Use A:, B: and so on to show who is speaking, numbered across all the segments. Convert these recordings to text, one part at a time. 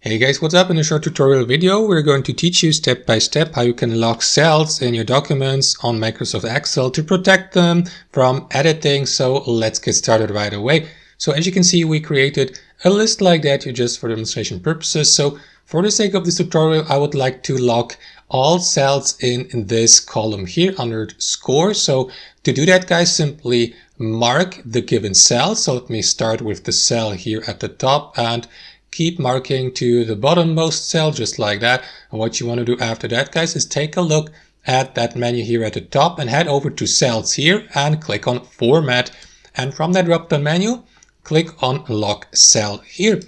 A: Hey guys, what's up? In a short tutorial video, we're going to teach you step by step how you can lock cells in your documents on Microsoft Excel to protect them from editing. So let's get started right away. So as you can see, we created a list like that just for demonstration purposes. So for the sake of this tutorial, I would like to lock all cells in this column here under score. So to do that, guys, simply mark the given cell. So let me start with the cell here at the top and keep marking to the bottommost cell, just like that. And what you want to do after that, guys, is take a look at that menu here at the top and head over to cells here and click on format. And from that drop-down menu, click on lock cell here.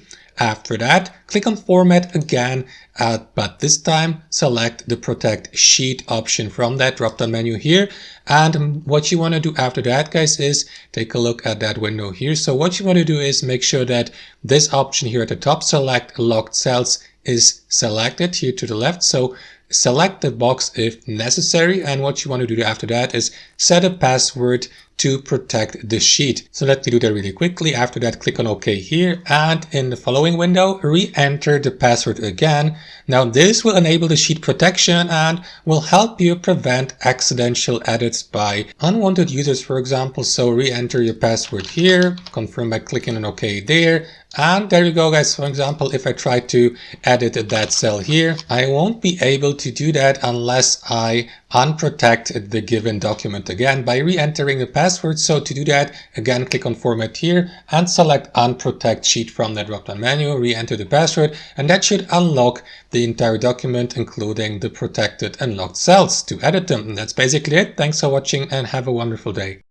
A: After that, click on format again, but this time select the protect sheet option from that drop-down menu here. And what you want to do after that, guys, is take a look at that window here. So what you want to do is make sure that this option here at the top, select locked cells, is selected here to the left. So select the box if necessary. And what you want to do after that is set a password to protect the sheet. So let me do that really quickly. After that, click on OK here, and in the following window, re-enter the password again. Now this will enable the sheet protection and will help you prevent accidental edits by unwanted users, for example. So re-enter your password here, confirm by clicking on OK there. And there you go, guys. For example, if I try to edit that cell here, I won't be able to do that unless I unprotect the given document again by re-entering the password. So to do that, again, click on format here and select unprotect sheet from the drop-down menu, re-enter the password, and that should unlock the entire document, including the protected and locked cells to edit them. And that's basically it. Thanks for watching and have a wonderful day.